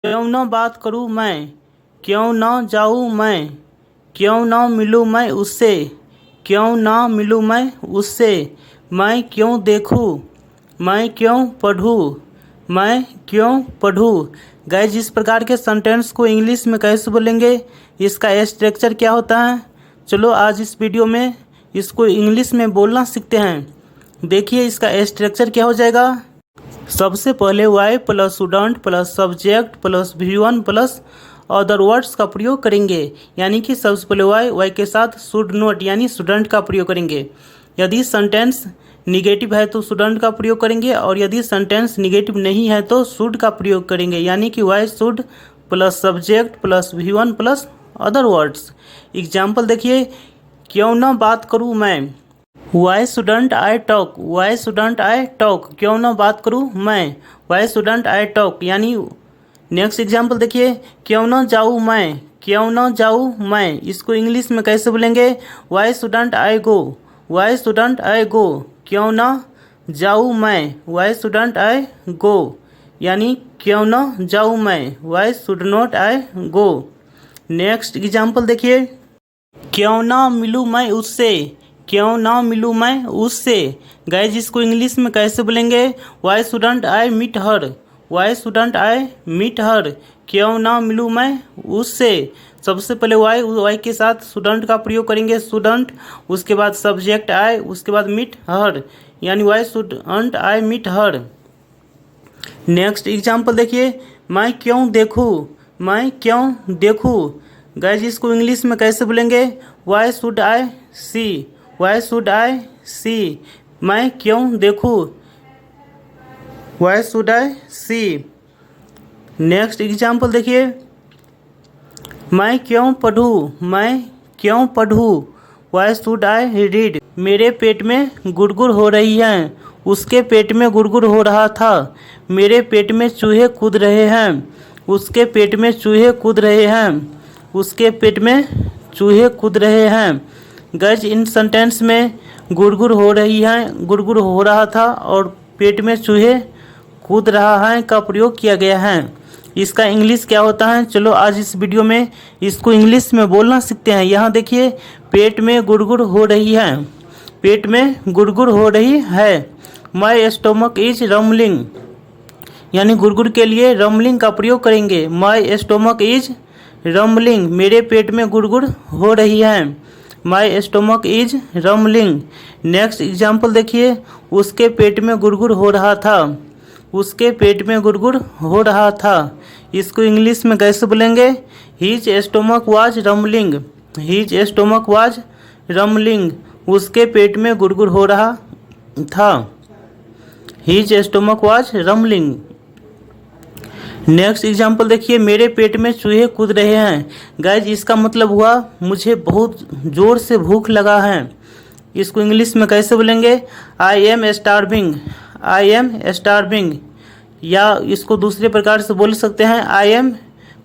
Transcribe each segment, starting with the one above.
क्यों न बात करूं मैं, क्यों न जाऊं मैं, क्यों न मिलूं मैं उससे, क्यों न मिलूं मैं उससे, मैं क्यों देखूं, मैं क्यों पढ़ूं, मैं क्यों पढ़ूं। गाइस, इस प्रकार के सेंटेंस को इंग्लिश में कैसे बोलेंगे, इसका स्ट्रक्चर क्या होता है, चलो आज इस वीडियो में इसको इंग्लिश में बोलना सीखते हैं। देखिए इसका स्ट्रक्चर क्या हो जाएगा। सबसे पहले why plus student plus subject plus V1 plus other words का प्रयोग करेंगे। यानी कि सबसे पहले वाई के साथ शुड नॉट यानी स्टूडेंट का प्रयोग करेंगे। यदि सेंटेंस निगेटिव है तो स्टूडेंट का प्रयोग करेंगे, और यदि सेंटेंस निगेटिव नहीं है तो शुड का प्रयोग करेंगे। यानी कि why should plus subject plus V1 plus other words. Example देखिए, क्यों ना बात करूँ मैं, why student I talk, why student I talk, क्यों ना बात करूँ मैं, वाई स्टूडेंट आई टॉक। यानी नेक्स्ट एग्जाम्पल देखिए, क्यों ना जाऊँ मैं, क्यों ना जाऊँ मैं, इसको इंग्लिश में कैसे बोलेंगे, why student I go, why student I go, क्यों ना जाऊँ मैं, वाई स्टूडेंट आई गो। यानी क्यों ना जाऊँ मैं, why should not I go. Next example देखिए, क्यों ना मिलूँ मैं उससे, क्यों ना मिलूँ मैं उससे। गाइज, इसको इंग्लिश में कैसे बोलेंगे, why student I meet her, why student I meet her, क्यों ना मिलूँ मैं उससे। सबसे पहले वाई के साथ स्टूडेंट का प्रयोग करेंगे, स्टूडेंट, उसके बाद सब्जेक्ट आई, उसके बाद मीट हर, यानी why student I meet her. Next example देखिए, मैं क्यों देखूँ, मैं क्यों देखूँ। गाइज, इसको इंग्लिश में कैसे बोलेंगे, why should I see, why should I see, मैं क्यों देखूँ, why should I see. Next example देखिए, मैं क्यों पढ़ूँ, मैं क्यों पढ़ूँ, वाई शुड आई रीड। मेरे पेट में गुड़गुड़ हो रही है, उसके पेट में गुड़गुड़ हो रहा था। मेरे पेट में चूहे कूद रहे हैं, उसके पेट में चूहे कूद रहे हैं, उसके पेट में चूहे कूद रहे हैं। गाइस, इन सेंटेंस में गुड़गुड़ हो रही है, गुड़गुड़ हो रहा था और पेट में चूहे कूद रहा है का प्रयोग किया गया है। इसका इंग्लिश क्या होता है, चलो आज इस वीडियो में इसको इंग्लिश में बोलना सीखते हैं। यहाँ देखिए, पेट में गुड़गुड़ हो रही है, पेट में गुड़गुड़ हो रही है। माई स्टोमक इज रमलिंग, यानी गुड़गुड़ के लिए रमलिंग का प्रयोग करेंगे। माई स्टोमक इज रमलिंग, मेरे पेट में गुड़गुड़ हो रही है। माई स्टोमक इज रमलिंग। नेक्स्ट एग्जाम्पल देखिए, उसके पेट में गुड़गुड़ हो रहा था, उसके पेट में गुड़गुड़ हो रहा था। इसको इंग्लिश में कैसे बोलेंगे, his stomach was rumbling, his stomach was rumbling, उसके पेट में गुड़गुड़ हो रहा था। His stomach was rumbling. Next example देखिए, मेरे पेट में चूहे कूद रहे हैं। गाइज, इसका मतलब हुआ मुझे बहुत ज़ोर से भूख लगा है। इसको इंग्लिश में कैसे बोलेंगे, I am starving, I am starving. या इसको दूसरे प्रकार से बोल सकते हैं, आई एम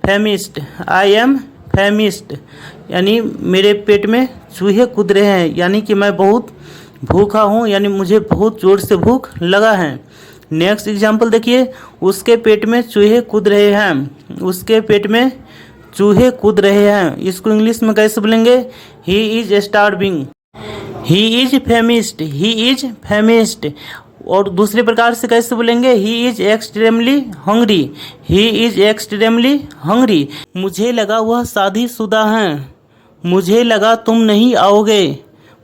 फैमिस्ड, आई एम फैमिस्ड, यानी मेरे पेट में चूहे कूद रहे हैं, यानी कि मैं बहुत भूखा हूँ, यानी मुझे बहुत ज़ोर से भूख लगा है। नेक्स्ट एग्जाम्पल देखिए, उसके पेट में चूहे कूद रहे हैं, उसके पेट में चूहे कूद रहे हैं। इसको इंग्लिश में कैसे बोलेंगे, he is starving, he is famished, he is famished. और दूसरे प्रकार से कैसे बोलेंगे, he is extremely hungry, he is extremely hungry. मुझे लगा वह शादीशुदा हैं, मुझे लगा तुम नहीं आओगे,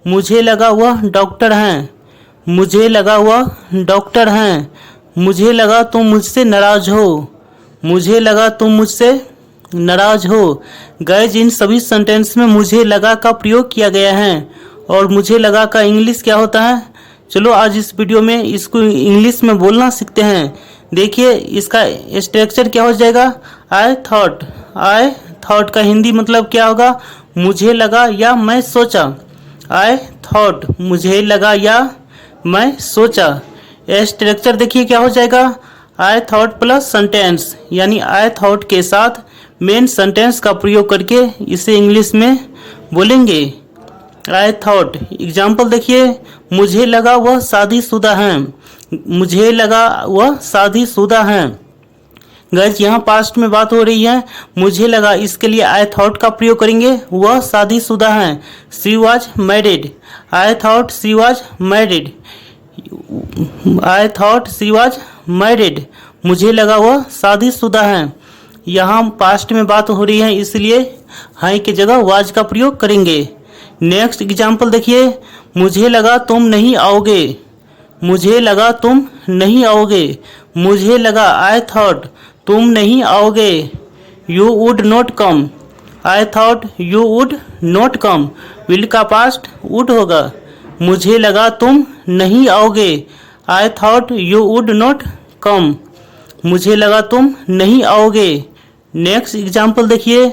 मुझे लगा वह डॉक्टर हैं, मुझे लगा वह डॉक्टर हैं, मुझे लगा तुम मुझसे नाराज हो, मुझे लगा तुम मुझसे नाराज हो। गाइज, इन सभी सेंटेंस में मुझे लगा का प्रयोग किया गया है, और मुझे लगा का इंग्लिश क्या होता है, चलो आज इस वीडियो में इसको इंग्लिश में बोलना सीखते हैं। देखिए इसका स्ट्रक्चर क्या हो जाएगा, आई थॉट, आई थॉट का हिंदी मतलब क्या होगा, मुझे लगा या मैं सोचा। आई थॉट, मुझे लगा या मैं सोचा। स्ट्रक्चर देखिए क्या हो जाएगा, आई थॉट प्लस सेंटेंस, यानी आई थॉट के साथ मेन सेंटेंस का प्रयोग करके इसे इंग्लिश में बोलेंगे, आई थॉट। एग्जाम्पल देखिए, मुझे लगा वह शादीशुदा हैं, मुझे लगा वह शादीशुदा हैं। गाइस यहाँ पास्ट में बात हो रही है, मुझे लगा, इसके लिए आई थॉट का प्रयोग करेंगे। वह शादीशुदा हैं, she was married. I thought she was married, I thought she was married, मुझे लगा वह शादीशुदा हैं। यहाँ पास्ट में बात हो रही है, इसलिए हैं की जगह वाज का प्रयोग करेंगे। नेक्स्ट एग्जाम्पल देखिए, मुझे लगा तुम नहीं आओगे, मुझे लगा तुम नहीं आओगे, मुझे लगा, आई थॉट तुम नहीं आओगे, you would not come, I thought you would not come, will का पास्ट वुड होगा। मुझे लगा तुम नहीं आओगे, I thought you would not come, मुझे लगा तुम नहीं आओगे। नेक्स्ट एग्जाम्पल देखिए,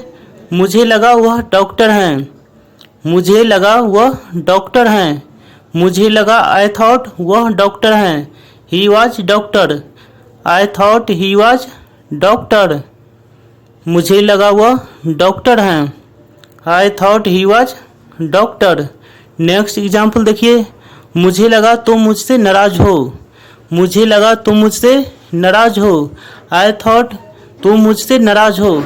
मुझे लगा वह डॉक्टर हैं, मुझे लगा वह डॉक्टर हैं, मुझे लगा, आई थॉट वह डॉक्टर हैं, he was doctor, I thought he was doctor, मुझे लगा वह डॉक्टर हैं, I thought he was doctor. Next example देखिए, मुझे लगा तुम मुझसे नाराज हो, मुझे लगा तुम मुझसे नाराज हो, आई थॉट तुम मुझसे नाराज हो,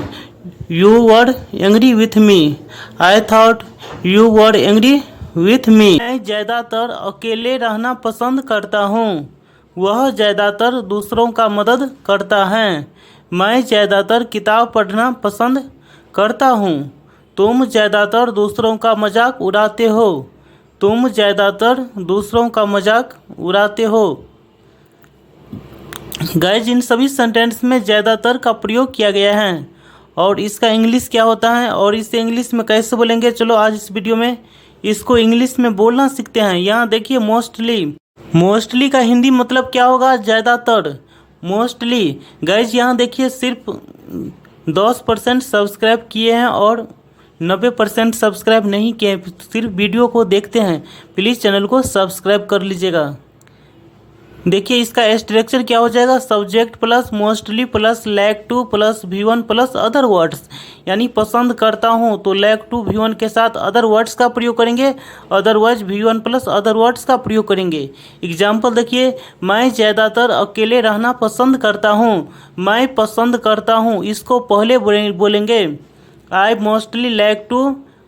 you were angry with me, I thought you were angry with me. मैं ज़्यादातर अकेले रहना पसंद करता हूँ, वह ज़्यादातर दूसरों का मदद करता है। मैं ज़्यादातर किताब पढ़ना पसंद करता हूँ, तुम ज़्यादातर दूसरों का मजाक उड़ाते हो, तुम ज़्यादातर दूसरों का मजाक उड़ाते हो। गाइज इन सभी सेंटेंस में ज़्यादातर का प्रयोग किया गया है और इसका इंग्लिश क्या होता है और इसे इंग्लिश में कैसे बोलेंगे, चलो आज इस वीडियो में इसको इंग्लिश में बोलना सीखते हैं। यहाँ देखिए मोस्टली, मोस्टली का हिंदी मतलब क्या होगा, ज़्यादातर, मोस्टली। गाइज यहाँ देखिए सिर्फ 10% सब्सक्राइब किए हैं और 90% सब्सक्राइब नहीं किए, सिर्फ वीडियो को देखते हैं। प्लीज़ चैनल को सब्सक्राइब कर लीजिएगा। देखिए इसका स्ट्रक्चर क्या हो जाएगा, subject plus mostly plus like two plus V1 plus other words, यानी पसंद करता हूँ तो लाइक टू V1 के साथ अदर वर्ड्स का प्रयोग करेंगे, otherwise V1 plus other words का प्रयोग करेंगे। एग्जाम्पल देखिए, मैं ज़्यादातर अकेले रहना पसंद करता हूँ, मैं पसंद करता हूँ इसको पहले बोलेंगे, आई मोस्टली लाइक टू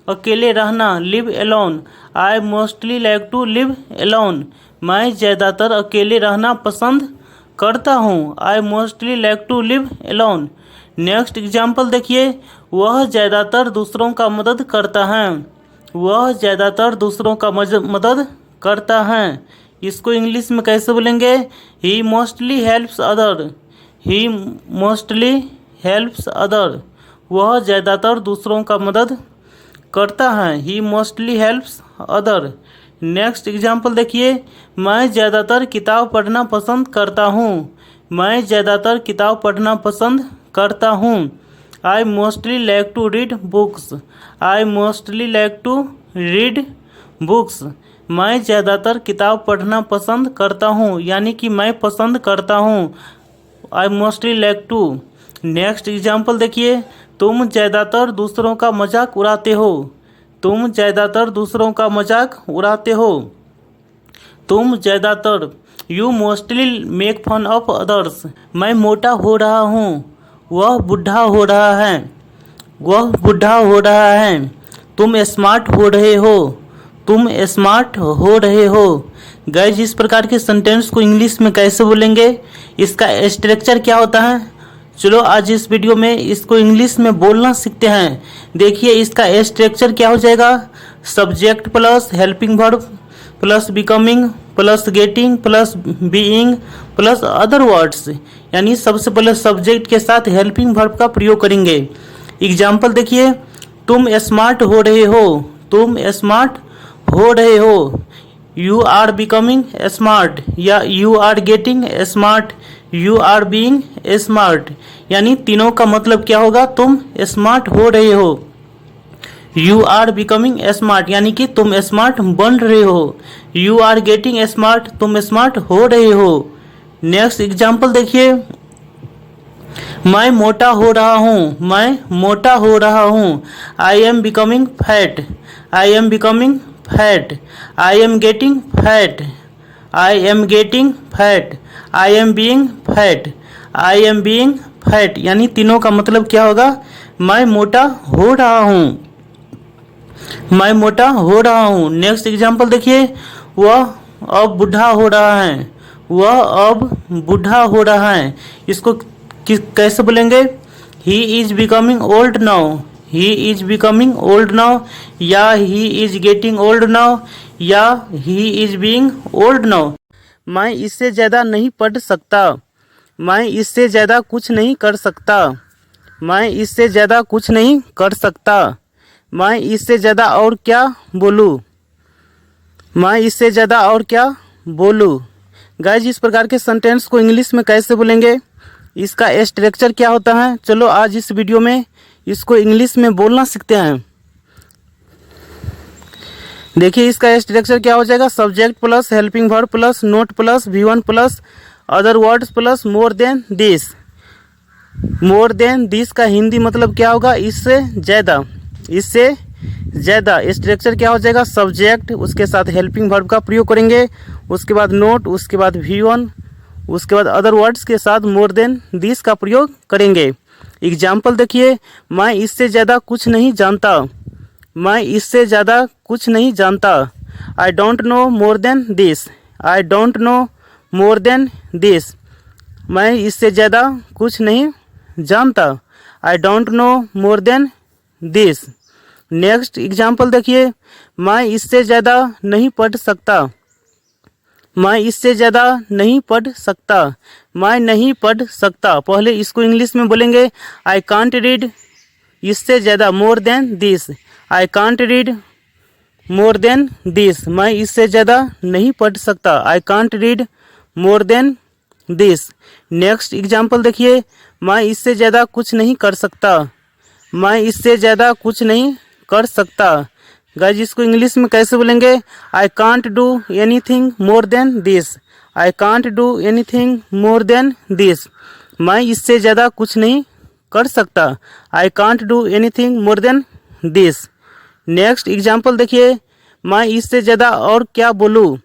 अकेले रहना, live alone, I mostly like to live alone, मैं ज़्यादातर अकेले रहना पसंद करता हूँ, I mostly like to live alone. Next example देखिए, वह ज़्यादातर दूसरों का मदद करता है, वह ज़्यादातर दूसरों का मदद करता है, इसको इंग्लिश में कैसे बोलेंगे, he mostly helps other, he mostly helps other, वह ज़्यादातर दूसरों का मदद करता है, he mostly helps other. Next example देखिए, मैं ज़्यादातर किताब पढ़ना पसंद करता हूँ, मैं ज़्यादातर किताब पढ़ना पसंद करता हूँ, I mostly like to read books, I mostly like to read books, मैं ज़्यादातर किताब पढ़ना पसंद करता हूँ, यानी कि मैं पसंद करता हूँ, I mostly like to. Next example देखिए, तुम ज़्यादातर दूसरों का मजाक उड़ाते हो, तुम ज़्यादातर दूसरों का मजाक उड़ाते हो, तुम ज़्यादातर, you mostly make fun of others, मैं मोटा हो रहा हूँ, वह बूढ़ा हो रहा है, वह बूढ़ा हो रहा है, तुम स्मार्ट हो रहे हो, तुम स्मार्ट हो रहे हो। गाइज इस प्रकार के सेंटेंस को इंग्लिश में कैसे बोलेंगे, इसका स्ट्रक्चर क्या होता है, चलो आज इस वीडियो में इसको इंग्लिश में बोलना सीखते हैं। देखिए इसका स्ट्रक्चर क्या हो जाएगा, subject plus helping verb plus becoming plus getting plus being plus other words, यानी सबसे पहले सब्जेक्ट के साथ हेल्पिंग वर्ब का प्रयोग करेंगे। एग्जाम्पल देखिए, तुम स्मार्ट हो रहे हो, तुम स्मार्ट हो रहे हो, यू आर बिकमिंग स्मार्ट, या you are getting smart, you are being smart, यानी तीनों का मतलब क्या होगा, तुम स्मार्ट हो रहे हो, यू आर बिकमिंग स्मार्ट यानी कि तुम स्मार्ट बन रहे हो, यू आर गेटिंग स्मार्ट तुम स्मार्ट हो रहे हो। नेक्स्ट एग्जाम्पल देखिए, मैं मोटा हो रहा हूँ, मैं मोटा हो रहा हूँ, I am becoming fat, I am becoming fat, I am getting fat, I am getting fat, I am being fat, I am being fat, यानी तीनों का मतलब क्या होगा, मैं मोटा हो रहा हूँ, मैं मोटा हो रहा हूँ। नेक्स्ट एग्जाम्पल देखिए, वह अब बूढ़ा हो रहा है, वह अब बूढ़ा हो रहा है। इसको कैसे बोलेंगे, he is becoming old now, he is becoming old now, या he is getting old now, या he is being old now. मैं इससे ज़्यादा नहीं पढ़ सकता, मैं इससे ज़्यादा कुछ नहीं कर सकता, मैं इससे ज़्यादा कुछ नहीं कर सकता, मैं इससे ज़्यादा और क्या बोलूँ, मैं इससे ज़्यादा और क्या बोलूँ। गाइज, इस प्रकार के सेंटेंस को इंग्लिश में कैसे बोलेंगे, इसका स्ट्रक्चर क्या होता है, चलो आज इस वीडियो में इसको इंग्लिश में बोलना सीखते हैं। देखिए इसका स्ट्रक्चर क्या हो जाएगा, subject plus helping verb plus note plus V1 plus other words plus more than this. More than this का हिंदी मतलब क्या होगा, इससे ज़्यादा, इससे ज़्यादा। स्ट्रक्चर क्या हो जाएगा, सब्जेक्ट, उसके साथ हेल्पिंग वर्ब का प्रयोग करेंगे, उसके बाद नोट, उसके बाद V1, उसके बाद अदर वर्ड्स के साथ मोर देन दिस का प्रयोग करेंगे। एग्जाम्पल देखिए, मैं इससे ज़्यादा कुछ नहीं जानता, मैं इससे ज़्यादा कुछ नहीं जानता। I don't know more than this, I don't know more than this, मैं इससे ज़्यादा कुछ नहीं जानता। I don't know more than this. Next example देखिए, मैं इससे ज़्यादा नहीं पढ़ सकता, मैं इससे ज़्यादा नहीं पढ़ सकता, मैं नहीं पढ़ सकता। पहले इसको इंग्लिश में बोलेंगे, आई कांट रीड, इससे ज़्यादा more than this, I can't read more than this, मैं इससे ज़्यादा नहीं पढ़ सकता, I can't read more than this. Next example देखिए, मैं इससे ज़्यादा कुछ नहीं कर सकता, मैं इससे ज़्यादा कुछ नहीं कर सकता। गाइज, इसको इंग्लिश में कैसे बोलेंगे, I can't do anything more than this, I can't do anything more than this, मैं इससे ज़्यादा कुछ नहीं कर सकता, I can't do anything more than this. Next example देखिए, मैं इससे ज़्यादा और क्या बोलूँ,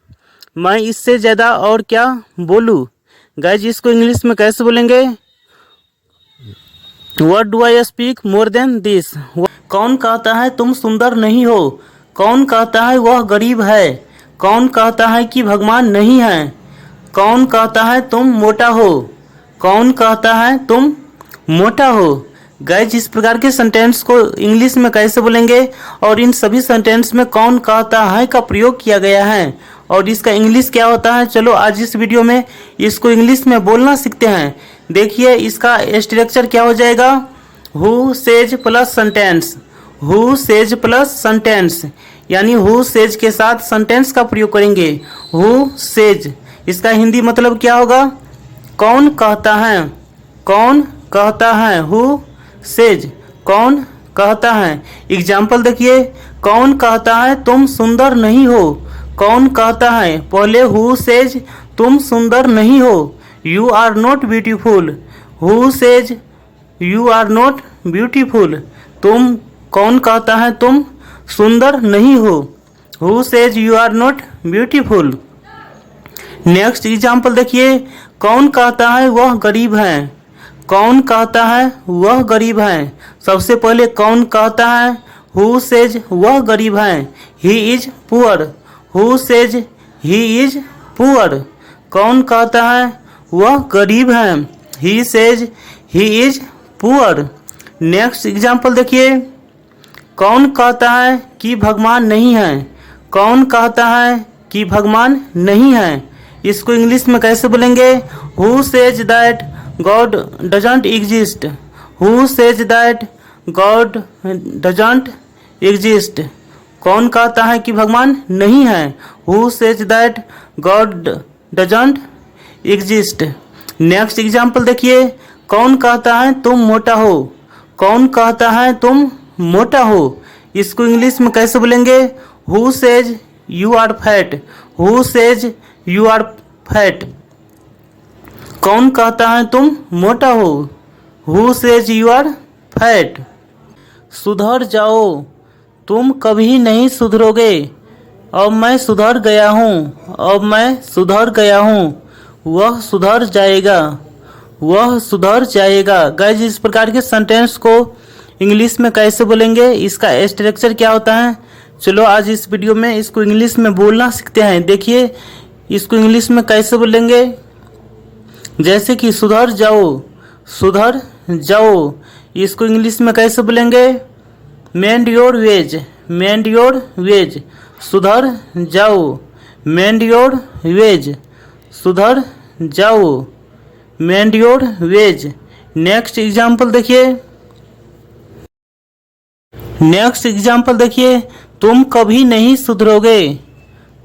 मैं इससे ज़्यादा और क्या बोलूँ। गाइज, इसको इंग्लिश में कैसे बोलेंगे, what do I speak more than this. कौन कहता है तुम सुंदर नहीं हो, कौन कहता है वह गरीब है, कौन कहता है कि भगवान नहीं है, कौन कहता है तुम मोटा हो, कौन कहता है तुम मोटा हो। गाइज, इस प्रकार के सेंटेंस को इंग्लिश में कैसे बोलेंगे और इन सभी सेंटेंस में कौन कहता है का प्रयोग किया गया है और इसका इंग्लिश क्या होता है, चलो आज इस वीडियो में इसको इंग्लिश में बोलना सीखते हैं। देखिए इसका स्ट्रक्चर क्या हो जाएगा, who says plus sentence, who says plus sentence, यानी हु सेज के साथ सेंटेंस का प्रयोग करेंगे। हु सेज, इसका हिंदी मतलब क्या होगा, कौन कहता है, कौन कहता है, हु सेज, कौन कहता है। एग्जाम्पल देखिए, कौन कहता है तुम सुंदर नहीं हो, कौन कहता है, पहले हु सेज तुम सुंदर नहीं हो, you are not beautiful, who says you are not beautiful, तुम, कौन कहता है तुम सुंदर नहीं हो, who says you are not beautiful. Next example देखिए, कौन कहता है वह गरीब है, कौन कहता है वह गरीब है। सबसे पहले कौन कहता है, हु सेज वह गरीब है, he is poor, who says he is poor, कौन कहता है वह गरीब है, he says he is poor. Next example देखिए, कौन कहता है कि भगवान नहीं है, कौन कहता है कि भगवान नहीं है। इसको इंग्लिश में कैसे बोलेंगे, who says that God doesn't exist, who says that God doesn't exist, कौन कहता है कि भगवान नहीं है, who says that God doesn't exist. Next example देखिए, कौन कहता है तुम मोटा हो, कौन कहता है तुम मोटा हो। इसको इंग्लिश में कैसे बोलेंगे, who says you are fat, who says you are fat, कौन कहता है तुम मोटा हो, who says you are fat. सुधर जाओ, तुम कभी नहीं सुधरोगे, अब मैं सुधर गया हूँ, अब मैं सुधर गया हूँ, वह सुधर जाएगा, वह सुधर जाएगा। गाइज इस प्रकार के सेंटेंस को इंग्लिश में कैसे बोलेंगे, इसका स्ट्रक्चर क्या होता है, चलो आज इस वीडियो में इसको इंग्लिश में बोलना सीखते हैं। देखिए इसको इंग्लिश में कैसे बोलेंगे, जैसे कि सुधर जाओ, सुधर जाओ, इसको इंग्लिश में कैसे बोलेंगे, मेंड your veg, mend your veg, सुधर जाओ, मेंड योर वेज, सुधर जाओ, मेंड योर वेज। नेक्स्ट एग्जाम्पल देखिए, नेक्स्ट एग्जाम्पल देखिए, तुम कभी नहीं सुधरोगे,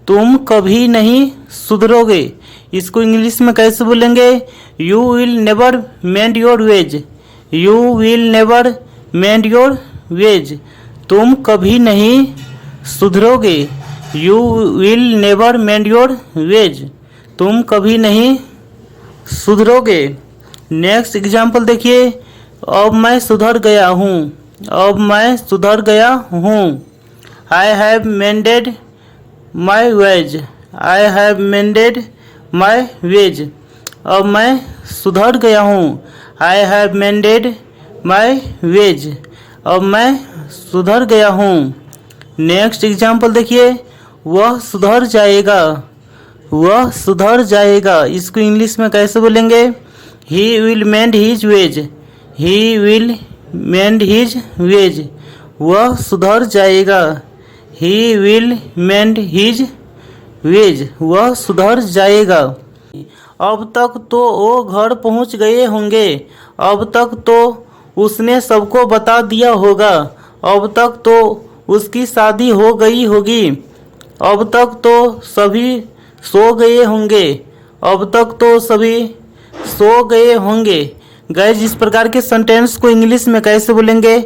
तुम कभी नहीं सुधरोगे, इसको इंग्लिश में कैसे बोलेंगे, you will never mend your ways, you will never mend your ways, तुम कभी नहीं सुधरोगे, you will never mend your ways, तुम कभी नहीं सुधरोगे। नेक्स्ट एग्जाम्पल देखिए, अब मैं सुधर गया हूँ, अब मैं सुधर गया हूँ, I have mended my ways, I have mended my ways, अब मैं सुधर गया हूँ, I have mended my ways, अब मैं सुधर गया हूँ। नेक्स्ट एग्जाम्पल देखिए, वह सुधर जाएगा, वह सुधर जाएगा, इसको इंग्लिश में कैसे बोलेंगे, he will mend his veg, he will mend his veg, वह सुधर जाएगा, he will mend his veg, वह सुधर जाएगा। अब तक तो वो घर पहुंच गए होंगे, अब तक तो उसने सबको बता दिया होगा, अब तक तो उसकी शादी हो गई होगी, अब तक तो सभी सो गए होंगे, अब तक तो सभी सो गए होंगे। गाइज इस प्रकार के सेंटेंस को इंग्लिश में कैसे बोलेंगे,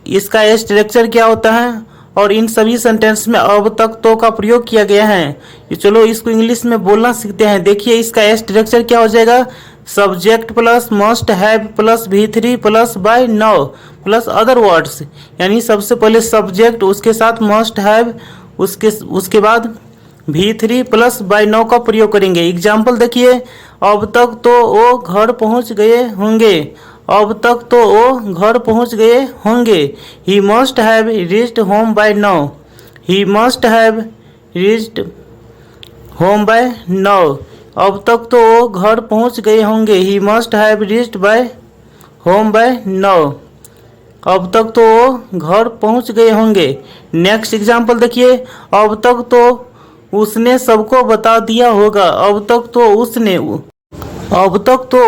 इसका स्ट्रक्चर क्या होता है और इन सभी सेंटेंस में अब तक तो का प्रयोग किया गया है। चलो इसको इंग्लिश में बोलना सीखते हैं। देखिए इसका स्ट्रक्चर क्या हो जाएगा, subject plus must have plus V3 plus by now plus other words, यानी सबसे पहले सब्जेक्ट, उसके साथ मस्ट हैव, उसके बाद V3 प्लस बाय नाउ का प्रयोग करेंगे। एग्जाम्पल देखिए, अब तक तो वो घर पहुंच गए होंगे, अब तक तो वो घर पहुंच गए होंगे, he must have reached home by now, he must have reached home by now, अब तक तो वो घर पहुंच गए होंगे, he must have reached by home by now, अब तक तो वो घर पहुंच गए होंगे। नेक्स्ट एग्जाम्पल देखिए, अब तक तो उसने सबको बता दिया होगा, अब तक तो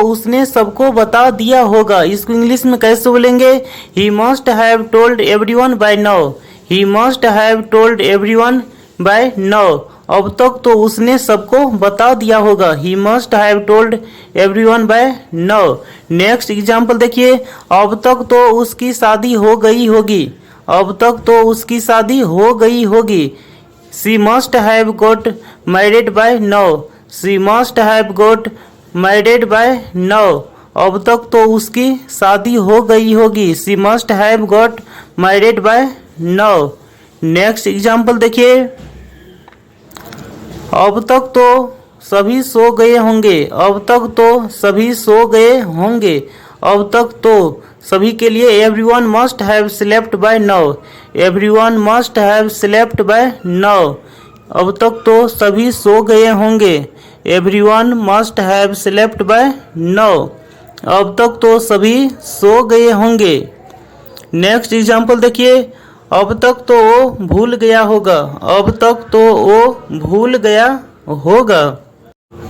उसने सबको बता दिया होगा, इसको इंग्लिश में कैसे बोलेंगे, he must have told everyone by now, he must have told everyone by now, अब तक तो उसने सबको बता दिया होगा, he must have told everyone by now. Next example देखिए, अब तक तो उसकी शादी हो गई होगी, अब तक तो उसकी शादी हो गई होगी, she must have got married bye now, she must have got married bye now, अब तक तो उसकी शादी हो गई होगी, she must have got married bye now. Next example देखिए, अब तक तो सभी सो गए होंगे, अब तक तो सभी सो गए होंगे, अब तक तो सभी के लिए everyone must have slept by now, everyone must have slept by now, अब तक तो सभी सो गए होंगे, everyone must have slept by now, अब तक तो सभी सो गए होंगे। नेक्स्ट एग्जाम्पल देखिए, अब तक तो वो भूल गया होगा, अब तक तो वो भूल गया होगा।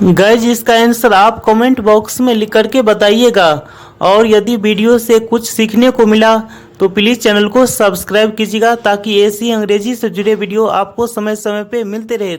गाइज इसका आंसर आप कमेंट बॉक्स में लिख करके बताइएगा, और यदि वीडियो से कुछ सीखने को मिला तो प्लीज़ चैनल को सब्सक्राइब कीजिएगा, ताकि ऐसी अंग्रेजी से जुड़े वीडियो आपको समय समय पे मिलते रहे।